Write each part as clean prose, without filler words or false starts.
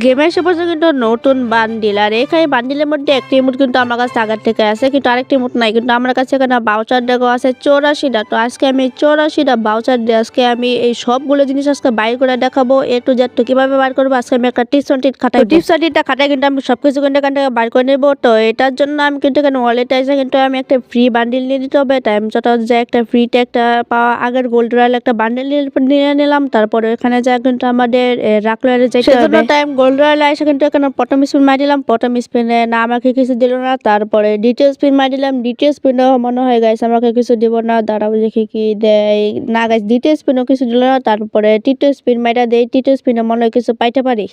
গেমে এসে পড়ছে কিন্তু নতুন বান্ডিল, আর এখানে বান্ডিলের মধ্যে একটি ইমোট কিন্তু আমার কাছে আগের থেকে আছে, কিন্তু আরেকটি ইমোট নাই। কিন্তু আমার কাছে এখানে বাউচার ডেকও আছে 84টা। তো আজকে আমি 84টা বাউচার দিয়ে আজকে আমি এই সবগুলো জিনিস আজকে বাইর করে দেখাবো, এ টু জেড। তো কিভাবে বার করবো আজকে আমি একটা টিপস অ্যান্ড ট্রিক খাটাই। টিপস অ্যান্ড ট্রিকটা খাটাই কিন্তু আমি সবকিছু কিন্তু এখান থেকে বার করে নেবো। তো এটার জন্য আমি কিন্তু এখানে ওয়ালেটে এসে কিন্তু আমি একটা ফ্রি বান্ডিল নিয়ে নিতে হবে। টাইম যত যে একটা ফ্রিতে একটা পাওয়া আগের গোল্ড রয়্যাল একটা বান্ডিল নিয়ে নিলাম। তারপরে এখানে যা কিন্তু আমাদের রাখলো যেতে হবে। টাইম গোল্ড রয়্যাল এসে কিন্তু এখানে প্রথম স্পিন মারি দিলাম। প্রথম স্পিনে না আমাকে কিছু দিল না। তারপরে দ্বিতীয় স্পিন মারি দিলাম। দ্বিতীয় স্পিনও মনে হয় গাইস আমাকে কিছু দিব না, দাঁড়াবো দেখি কি দেয়। না গাইস দ্বিতীয় স্পিনও কিছু দিল না। তারপরে তৃতীয় স্পিন মাইরা দেই, তৃতীয় স্পিনে মনে হয় কিছু পাইতে পারি।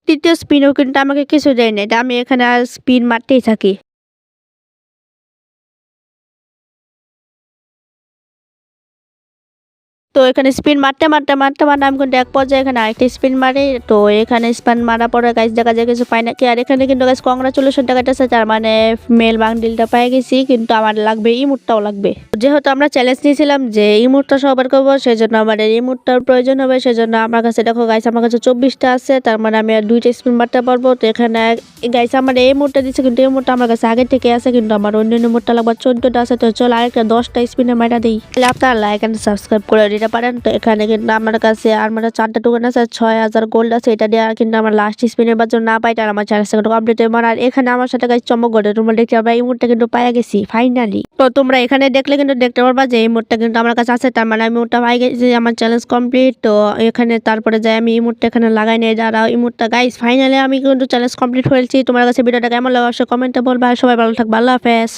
তৃতীয় স্পিনও কিন্তু আমাকে কিছু দেয় না, আমি এখানে আর স্পিন মারতেই থাকি। তো এখানে স্পিন মারতে মারতে মারতে মারতে আমি কিন্তু এক পর্যায়ে এখানে আরেকটা স্পিন মারি। তো এখানে স্পিন মারার পরে গাইস দেখা যায় কিছু পাই নাকি। আর এখানে কিন্তু গাইস কংগ্রাচুলেশন দেখাইতেছে, তার মানে মেল বান্ডিলটা পাই গেছি। কিন্তু আমার লাগবে ইমোটটাও লাগবে। যেহেতু আমরা চ্যালেঞ্জ নিয়েছিলাম যে ইমোটটা সবার করবো, সেজন্য আমাদের ইমোটটার প্রয়োজন হবে। সেজন্য আমার কাছে দেখো গাইস আমার কাছে 24টা আছে, তার মানে আমি আর 2টা স্পিন মারতে পারবো। তো এখানে গাইস আমার এই ইমোটটা দিচ্ছে, কিন্তু এই ইমোটটা আমার কাছে আগে থেকে আছে, কিন্তু আমার অন্য ইমোটটা লাগবে 14টা আছে। তো চল আরেকটা 10টা স্পিনে মারা দিই। আপনারা লাইক এন্ড সাবস্ক্রাইব করে দিতে পারেন। তো এখানে কিন্তু আমার কাছে আর মানে 4টা টোকেন আছে, 6000 গোল্ড আছে। এটা দিয়ে কিন্তু আমার লাস্ট স্পিনের বাজে না পাই, তার আমার 4 সেকেন্ড কমপ্লিট হয়ে আর এখানে আমার সাথে গাইস চমক ঘটে। তোমরা দেখতে পারবা এই মুহূর্তে কিন্তু পাই গেছি ফাইনালি। তো তোমরা এখানে দেখলে কিন্তু দেখতে পারবা যে এই মুহূর্তে কিন্তু আমার কাছে আছে, তার মানে আমি মুহূর্তে পাই গেছি, আমার চ্যালেঞ্জ কমপ্লিট। তো এখানে তারপরে যাই আমি এই মুহূর্তে এখানে লাগাই নিয়ে দাঁড়াও এই মুহূর্তে গাইস ফাইনালি আমি কিন্তু চ্যালেঞ্জ কমপ্লিট হয়েছি। তোমার কাছে ভিডিওটা কেমন লাগলো অবশ্যই কমেন্টে বলবা। সবাই ভালো থাকবা, আল্লাহ হাফেজ।